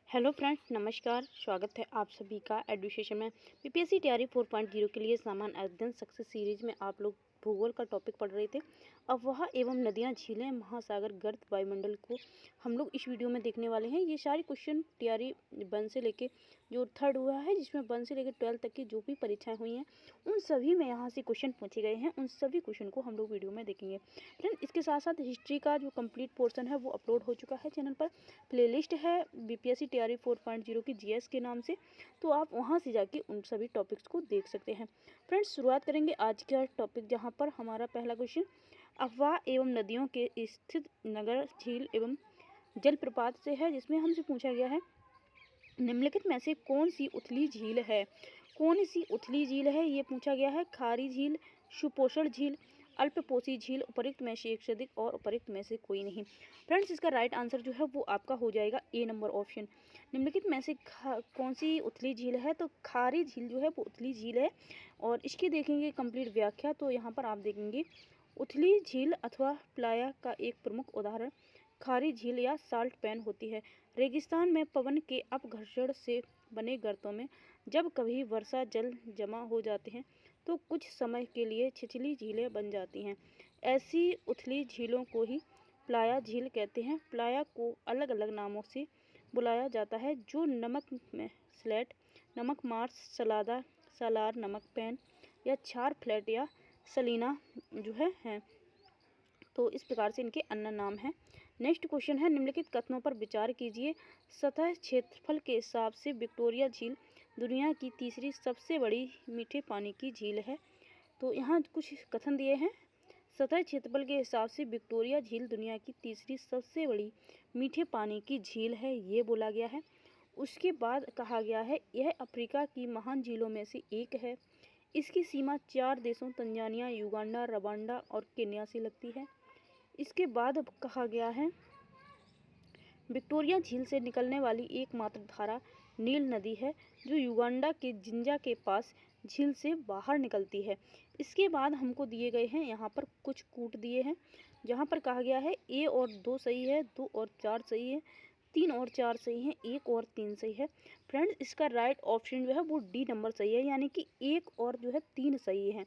Hello friends, नमस्कार। स्वागत है आप सभी का एडुकेशन में। बीपीएससी तैयारी 4.0 के लिए सामान्य अध्ययन सक्सेस सीरीज में आप लोग भूगोल का टॉपिक पढ़ रहे थे। अब वह एवं नदियाँ, झीलें, महासागर, गर्त, वायुमंडल को हम लोग इस वीडियो में देखने वाले हैं। ये सारे क्वेश्चन तैयारी 1 से लेके जो 3rd हुआ है, जिसमें 1 से लेकर 12 तक की जो भी परीक्षाएं हुई हैं, उन सभी में यहाँ से क्वेश्चन पूछे गए हैं। उन सभी क्वेश्चन को हम लोग वीडियो में देखेंगे। फ्रेंड, इसके साथ साथ हिस्ट्री का जो कंप्लीट पोर्शन है वो अपलोड हो चुका है चैनल पर। प्लेलिस्ट है बीपीएससी तैयारी 4.0 की जीएस के नाम से, तो आप वहां से जाके उन सभी टॉपिक्स को देख सकते हैं। फ्रेंड्स, शुरुआत करेंगे आज का टॉपिक, जहां पर हमारा पहला क्वेश्चन अफवाह एवं नदियों के स्थित नगर, झील एवं जलप्रपात से है, जिसमें हमसे पूछा गया है निम्नलिखित में से कौन सी उथली झील है। कौन सी उथली झील है ये पूछा गया है। खारी झील, सुपोषण झील, अल्पपोषी झील, उपरोक्त में से एक से अधिक और उपरोक्त में से कोई नहीं। फ्रेंड्स, इसका राइट आंसर जो है वो आपका हो जाएगा ए नंबर ऑप्शन। निम्नलिखित में से कौन सी उथली झील है, तो खारी झील जो है वो उथली झील है। और इसकी देखेंगे कंप्लीट व्याख्या, तो यहाँ पर आप देखेंगे उथली झील अथवा प्लाया का एक प्रमुख उदाहरण खारी झील या साल्ट पैन होती है। रेगिस्तान में पवन के अपघर्षण से बने गर्तों में जब कभी वर्षा जल जमा हो जाते हैं तो कुछ समय के लिए छिछली झीलें बन जाती हैं। ऐसी उथली झीलों को ही प्लाया झील कहते हैं। प्लाया को अलग अलग नामों से बुलाया जाता है, जो नमक में स्लेट, नमक मार्स, सलादा, सालार, नमक पैन या क्षार फ्लैट या सलीना जो है। तो इस प्रकार से इनके अन्य नाम हैं। नेक्स्ट क्वेश्चन है, निम्नलिखित कथनों पर विचार कीजिए। सतह क्षेत्रफल के हिसाब से विक्टोरिया झील दुनिया की तीसरी सबसे बड़ी मीठे पानी की झील है। तो यहाँ कुछ कथन दिए हैं। सतह क्षेत्रफल के हिसाब से विक्टोरिया झील दुनिया की तीसरी सबसे बड़ी मीठे पानी की झील है, ये बोला गया है। उसके बाद कहा गया है यह अफ्रीका की महान झीलों में से एक है। इसकी सीमा 4 देशों तंजानिया, युगांडा, रवांडा और केन्या से लगती है। इसके बाद कहा गया है विक्टोरिया झील से निकलने वाली एकमात्र धारा नील नदी है, जो युगांडा के जिंजा के पास झील से बाहर निकलती है। इसके बाद हमको दिए गए हैं यहाँ पर कुछ कूट दिए हैं, जहाँ पर कहा गया है ए और 2 सही है, 2 और 4 सही है, 3 और 4 सही है, 1 और 3 सही है। फ्रेंड्स, इसका राइट ऑप्शन जो है वो डी नंबर सही है, यानी कि 1 और जो है 3 सही है।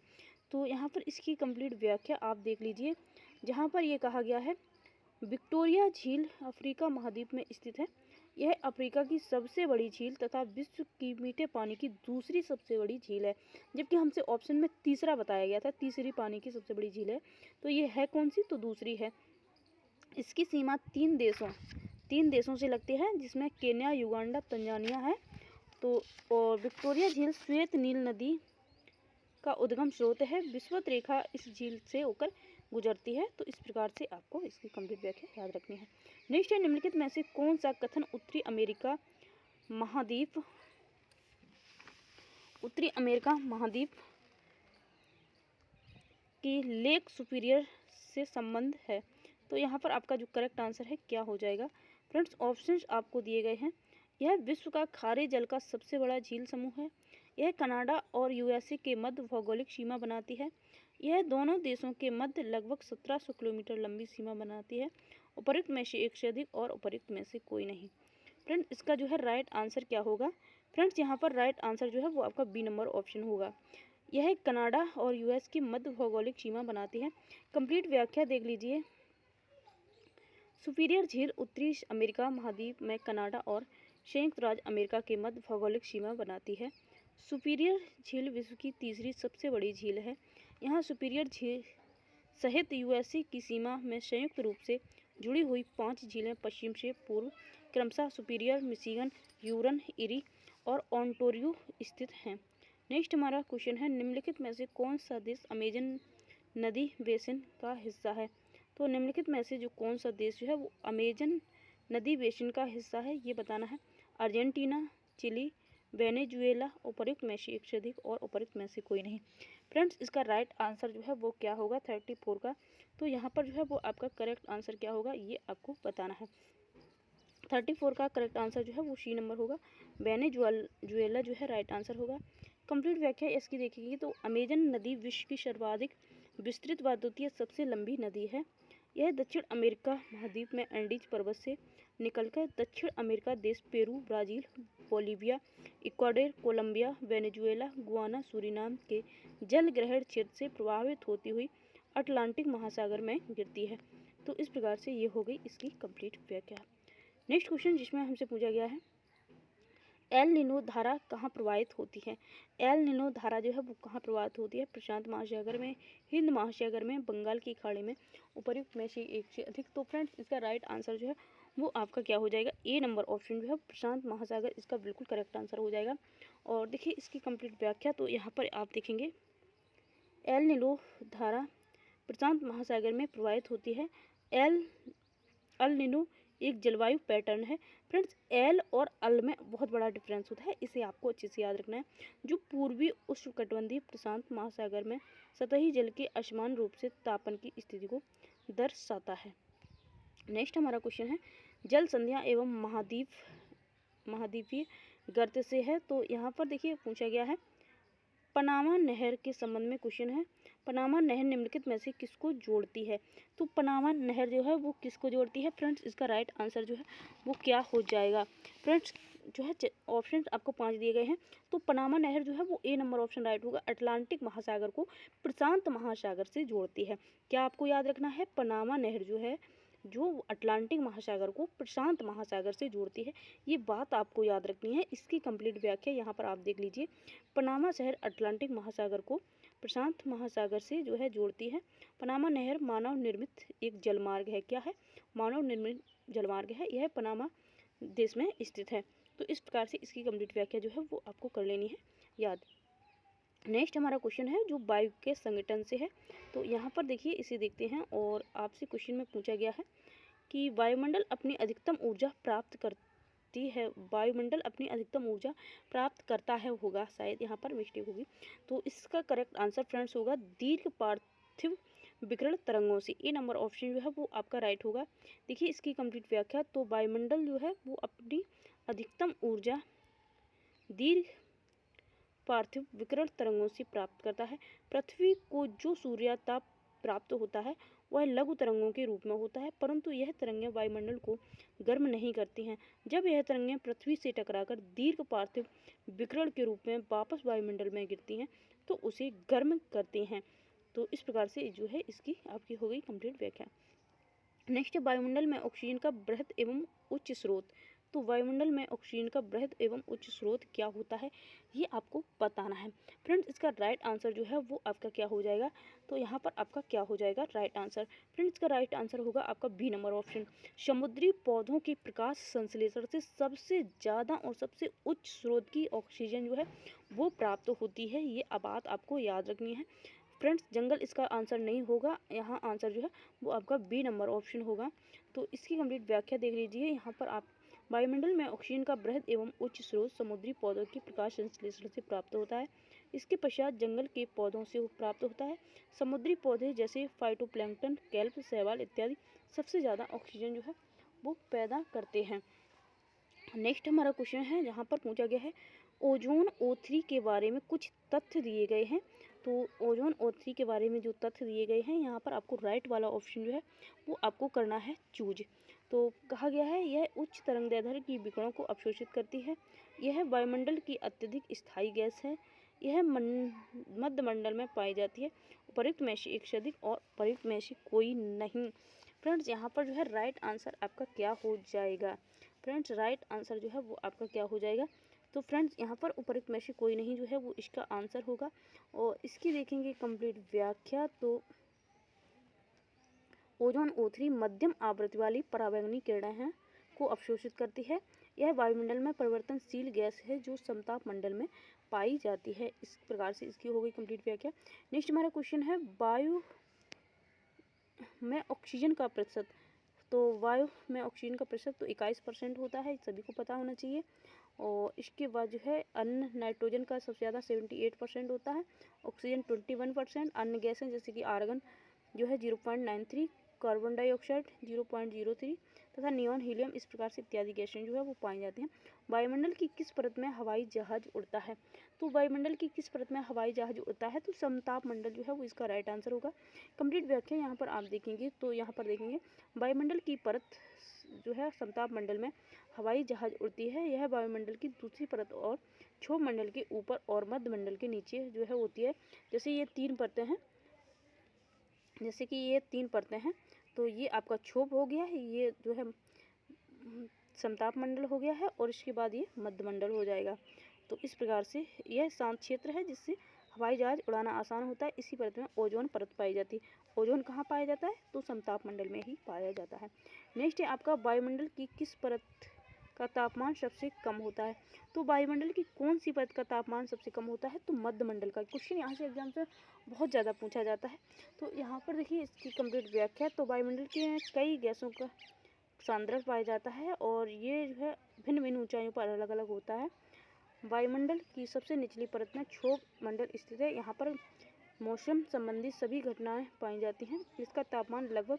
तो यहाँ पर इसकी कंप्लीट व्याख्या आप देख लीजिए, जहाँ पर ये कहा गया है विक्टोरिया झील अफ्रीका महाद्वीप में स्थित है। यह अफ्रीका की सबसे बड़ी झील तथा विश्व की मीठे पानी की दूसरी सबसे बड़ी झील है, जबकि हमसे ऑप्शन में तीसरा बताया गया था, तीसरी पानी की सबसे बड़ी झील है। तो ये है कौन सी, तो दूसरी है। इसकी सीमा 3 देशों से लगती है, जिसमें केन्या, युगांडा, तंजानिया है। तो और विक्टोरिया झील श्वेत नील नदी का उद्गम स्रोत है। विषुवत रेखा इस झील से होकर गुजरती है। तो इस प्रकार से आपको इसकी कंप्लीट व्याख्या याद रखनी है। नेक्स्ट है, निम्नलिखित में से कौन सा कथन उत्तरी अमेरिका महाद्वीप की लेक सुपीरियर से संबंध है। तो यहाँ पर आपका जो करेक्ट आंसर है क्या हो जाएगा। फ्रेंड्स, ऑप्शंस आपको दिए गए हैं। यह विश्व का खारे जल का सबसे बड़ा झील समूह है। यह कनाडा और यूएसए के मध्य भौगोलिक सीमा बनाती है। यह दोनों देशों के मध्य लगभग 1700 किलोमीटर लंबी सीमा बनाती है। उपरोक्त में से एक से अधिक और उपरोक्त में से कोई नहीं। फ्रेंड्स, इसका जो है राइट आंसर क्या होगा। फ्रेंड्स, यहाँ पर राइट आंसर जो है वो आपका बी नंबर ऑप्शन होगा। यह कनाडा और यूएस की मध्य भौगोलिक सीमा बनाती है। कंप्लीट व्याख्या देख लीजिए। सुपीरियर झील उत्तरी अमेरिका महाद्वीप में कनाडा और संयुक्त राज्य अमेरिका के मध्य भौगोलिक सीमा बनाती है। सुपीरियर झील विश्व की तीसरी सबसे बड़ी झील है। यहाँ सुपीरियर झील सहित यूएसए की सीमा में संयुक्त रूप से जुड़ी हुई 5 झीलें पश्चिम से पूर्व क्रमशः सुपीरियर, मिशिगन, ह्यूरन, इरी और ओंटारियो स्थित हैं। नेक्स्ट हमारा क्वेश्चन है, निम्नलिखित में से कौन सा देश अमेजन नदी बेसिन का हिस्सा है। तो निम्नलिखित में से जो कौन सा देश जो है वो अमेजन नदी बेसिन का हिस्सा है, ये बताना है। अर्जेंटीना, चिली, वेनेजुएला, उपरोक्त में से एक से अधिक और उपरोक्त में से कोई नहीं। फ्रेंड्स, इसका राइट आंसर जो है वो क्या होगा 34 का। तो यहाँ पर जो है वो आपका करेक्ट आंसर क्या होगा ये आपको बताना है। 34 का करेक्ट आंसर जो है वो सी नंबर होगा। वेनेजुएला जो है राइट आंसर होगा। कंप्लीट व्याख्या इसकी देखेंगे तो अमेजन नदी विश्व की सर्वाधिक विस्तृत व द्वितीय सबसे लंबी नदी है। यह दक्षिण अमेरिका महाद्वीप में एंडीज पर्वत से निकलकर दक्षिण अमेरिका देश Peru, Brazil, Bolivia, Ecuador, Colombia, Venezuela, Guyana, Suriname के जल ग्रहण क्षेत्र से प्रभावित होती हुई अटलांटिक महासागर में गिरती है। तो इस प्रकार से ये हो गई इसकी कंप्लीट व्याख्या। नेक्स्ट क्वेश्चन जिसमें हमसे पूछा गया है, एल नीनो धारा कहाँ प्रवाहित होती है। एल नीनो धारा जो है वो कहाँ प्रवाहित होती है? प्रशांत महासागर में, हिंद महासागर में, बंगाल की खाड़ी में, उपर्युक्त में से एक से अधिक। तो फ्रेंड्स इसका राइट आंसर जो है वो आपका क्या हो जाएगा? ए नंबर ऑप्शन जो है प्रशांत महासागर इसका बिल्कुल करेक्ट आंसर हो जाएगा। और देखिए इसकी कंप्लीट व्याख्या, तो यहाँ पर आप देखेंगे एल नीनो धारा प्रशांत महासागर में प्रवाहित होती है। एल नीनो एक जलवायु पैटर्न है। फ्रेंड्स एल और अल में बहुत बड़ा डिफरेंस होता है, इसे आपको अच्छे से याद रखना है, जो पूर्वी उष्णकटिबंधीय प्रशांत महासागर में सतही जल के असमान रूप से तापन की स्थिति को दर्शाता है। नेक्स्ट हमारा क्वेश्चन है, जल संध्या एवं महाद्वीपीय गर्त से है। तो यहाँ पर देखिए पूछा गया है पनामा नहर के संबंध में क्वेश्चन है। पनामा नहर निम्नलिखित में से किसको जोड़ती है? तो पनामा नहर जो है वो किसको जोड़ती है? फ्रेंड्स इसका राइट आंसर जो है वो क्या हो जाएगा? फ्रेंड्स जो है ऑप्शन आपको 5 दिए गए हैं, तो पनामा नहर जो है वो ए नंबर ऑप्शन राइट होगा। अटलांटिक महासागर को प्रशांत महासागर से जोड़ती है। क्या आपको याद रखना है? पनामा नहर जो है जो अटलांटिक महासागर को प्रशांत महासागर से जोड़ती है, ये बात आपको याद रखनी है। इसकी कंप्लीट व्याख्या यहाँ पर आप देख लीजिए। पनामा शहर अटलांटिक महासागर को प्रशांत महासागर से जो है जोड़ती है। पनामा नहर मानव निर्मित एक जलमार्ग है। क्या है? मानव निर्मित जलमार्ग है। यह पनामा देश में स्थित है। तो इस प्रकार से इसकी कंप्लीट व्याख्या जो है वो आपको कर लेनी है याद। नेक्स्ट हमारा क्वेश्चन है जो वायु के संगठन से है। तो यहाँ पर देखिए इसे देखते हैं, और आपसे क्वेश्चन में पूछा गया है कि वायुमंडल अपनी अधिकतम ऊर्जा प्राप्त करती है। वायुमंडल अपनी अधिकतम ऊर्जा प्राप्त करता है, होगा शायद यहाँ पर मिस्टेक होगी। तो इसका करेक्ट आंसर फ्रेंड्स होगा दीर्घ पार्थिव विकिरण तरंगों से। ए नंबर ऑप्शन जो है वो आपका राइट होगा। देखिए इसकी कंप्लीट व्याख्या, तो वायुमंडल जो है वो अपनी अधिकतम ऊर्जा दीर्घ पार्थिव विकिरण तरंगों से प्राप्त करता है। पृथ्वी को जो सूर्यताप प्राप्त होता है वह लघु तरंगों के रूप में होता है, परंतु यह तरंगें वायुमंडल को गर्म नहीं करती हैं। जब यह तरंगें पृथ्वी से टकराकर दीर्घ पार्थिव विकिरण के रूप में वापस वायुमंडल में गिरती हैं तो उसे गर्म करती हैं। तो इस प्रकार से जो है इसकी आपकी हो गई कंप्लीट व्याख्या। नेक्स्ट, वायुमंडल में ऑक्सीजन का बृहद एवं उच्च स्रोत। तो वायुमंडल में ऑक्सीजन का बृहद एवं उच्च स्रोत क्या होता है, ये आपको बताना है। फ्रेंड्स इसका राइट आंसर जो है वो आपका क्या हो जाएगा? तो यहाँ पर आपका क्या हो जाएगा राइट आंसर? फ्रेंड्स इसका राइट आंसर होगा आपका बी नंबर ऑप्शन। समुद्री पौधों की प्रकाश संश्लेषण से सबसे ज़्यादा और सबसे उच्च स्रोत की ऑक्सीजन जो है वो प्राप्त होती है। ये बात आपको याद रखनी है। फ्रेंड्स जंगल इसका आंसर नहीं होगा, यहाँ आंसर जो है वो आपका बी नंबर ऑप्शन होगा। तो इसकी कंप्लीट व्याख्या देख लीजिए। यहाँ पर आप वायुमंडल में ऑक्सीजन का बृहद एवं उच्च स्रोत समुद्री पौधों की प्रकाश संश्लेषण से प्राप्त होता है। इसके पश्चात जंगल के पौधों से प्राप्त होता है। समुद्री पौधे जैसे फाइटोप्लैंक्टन, केल्प, शैवाल इत्यादि सबसे ज़्यादा ऑक्सीजन जो है वो पैदा करते हैं। नेक्स्ट हमारा क्वेश्चन है जहाँ पर पूछा गया है ओजोन O3 के बारे में कुछ तथ्य दिए गए हैं। तो ओजोन O3 के बारे में जो तथ्य दिए गए हैं यहाँ पर आपको राइट वाला ऑप्शन जो है वो आपको करना है चूज। तो कहा गया है यह उच्च तरंगदैर्ध्य की विकिरणों को अवशोषित करती है। यह वायुमंडल की अत्यधिक स्थायी गैस है। यह मध्य मंडल में पाई जाती है। उपयुक्त में से एक से अधिक और उपयुक्त में से कोई नहीं। फ्रेंड्स यहाँ पर जो है राइट आंसर आपका क्या हो जाएगा? फ्रेंड्स राइट आंसर जो है वो आपका क्या हो जाएगा? तो फ्रेंड्स यहाँ पर उपयुक्त में से कोई नहीं जो है वो इसका आंसर होगा। और इसकी देखेंगे कंप्लीट व्याख्या, तो ओजोन O3 मध्यम आवृत्ति वाली पराबैंगनी किरणें हैं को अवशोषित करती है। यह वायुमंडल में परिवर्तनशील गैस है जो समताप मंडल में पाई जाती है। इस प्रकार से इसकी हो गई कंप्लीट व्याख्या। नेक्स्ट हमारा क्वेश्चन है वायु में ऑक्सीजन का प्रतिशत। तो वायु में ऑक्सीजन का प्रतिशत तो 21% होता है, सभी को पता होना चाहिए। और इसके बाद जो है अन्य नाइट्रोजन का सबसे ज़्यादा 78% होता है, ऑक्सीजन 21%, अन्य गैसें जैसे कि आर्गन जो है 0.93, कार्बन डाइऑक्साइड 0.03, तथा नियॉन, हीलियम, इस प्रकार से इत्यादि गैसें जो है वो पाई जाती हैं। वायुमंडल की किस परत में हवाई जहाज उड़ता है? तो वायुमंडल की किस परत में हवाई जहाज उड़ता है? तो समताप मंडल जो है वो इसका राइट आंसर होगा। कंप्लीट व्याख्या यहाँ पर आप देखेंगे तो यहाँ पर देखेंगे वायुमंडल की परत जो है समताप मंडल में हवाई जहाज उड़ती है। यह वायुमंडल की दूसरी परत और क्षोभ मंडल के ऊपर और मध्य मंडल के नीचे जो है होती है। जैसे ये तीन परतें हैं, जैसे कि ये तीन परतें हैं, तो ये आपका क्षोभ हो गया है, ये जो है समताप मंडल हो गया है, और इसके बाद ये मध्य मंडल हो जाएगा। तो इस प्रकार से यह शांत क्षेत्र है जिससे हवाई जहाज उड़ाना आसान होता है। इसी परत में ओजोन परत पाई जाती है। ओजोन कहाँ पाया जाता है? तो समताप मंडल में ही पाया जाता है। नेक्स्ट है आपका वायुमंडल की किस परत का तापमान सबसे कम होता है? तो वायुमंडल की कौन सी परत का तापमान सबसे कम होता है? तो मध्य मंडल का। क्वेश्चन यहाँ से एग्जाम से बहुत ज़्यादा पूछा जाता है। तो यहाँ पर देखिए इसकी कंप्लीट व्याख्या। तो वायुमंडल के कई गैसों का सांद्रक पाया जाता है और ये जो है भिन्न भिन्न ऊंचाइयों पर अलग अलग होता है। वायुमंडल की सबसे निचली परत में क्षोभ मंडल स्थित है। यहाँ पर मौसम संबंधी सभी घटनाएं पाई जाती हैं। इसका तापमान लगभग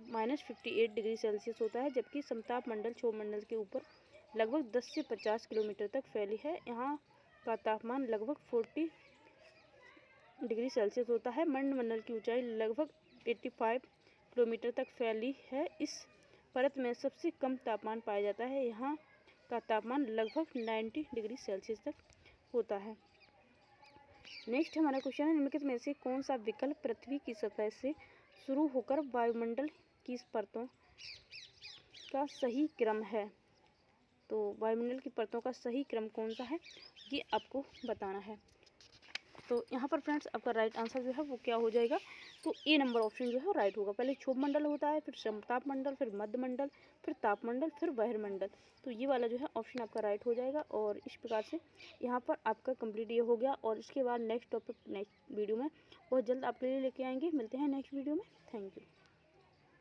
-58 डिग्री सेल्सियस होता है, जबकि समताप मंडल क्षोभ मंडल के ऊपर लगभग 10 से 50 किलोमीटर तक फैली है। यहाँ का तापमान लगभग 40 डिग्री सेल्सियस होता है। मंड मंडल की ऊंचाई लगभग 85 किलोमीटर तक फैली है। इस परत में सबसे कम तापमान पाया जाता है। यहाँ का तापमान लगभग 90 डिग्री सेल्सियस तक होता है। नेक्स्ट हमारा क्वेश्चन है, निम्नलिखित में से कौन सा विकल्प पृथ्वी की सतह से शुरू होकर वायुमंडल की परतों का सही क्रम है? तो वायुमंडल की परतों का सही क्रम कौन सा है, ये आपको बताना है। तो यहाँ पर फ्रेंड्स आपका राइट आंसर जो है वो क्या हो जाएगा? तो ए नंबर ऑप्शन जो है राइट होगा। पहले क्षोभ मंडल होता है, फिर समताप मंडल, फिर मध्य मंडल, फिर ताप मंडल, फिर बहिर्मंडल। तो ये वाला जो है ऑप्शन आपका राइट हो जाएगा। और इस प्रकार से यहाँ पर आपका कंप्लीट ये हो गया। और इसके बाद नेक्स्ट टॉपिक नेक्स्ट वीडियो में बहुत जल्द आपके लिए लेके आएंगे। मिलते हैं नेक्स्ट वीडियो में। Thank you.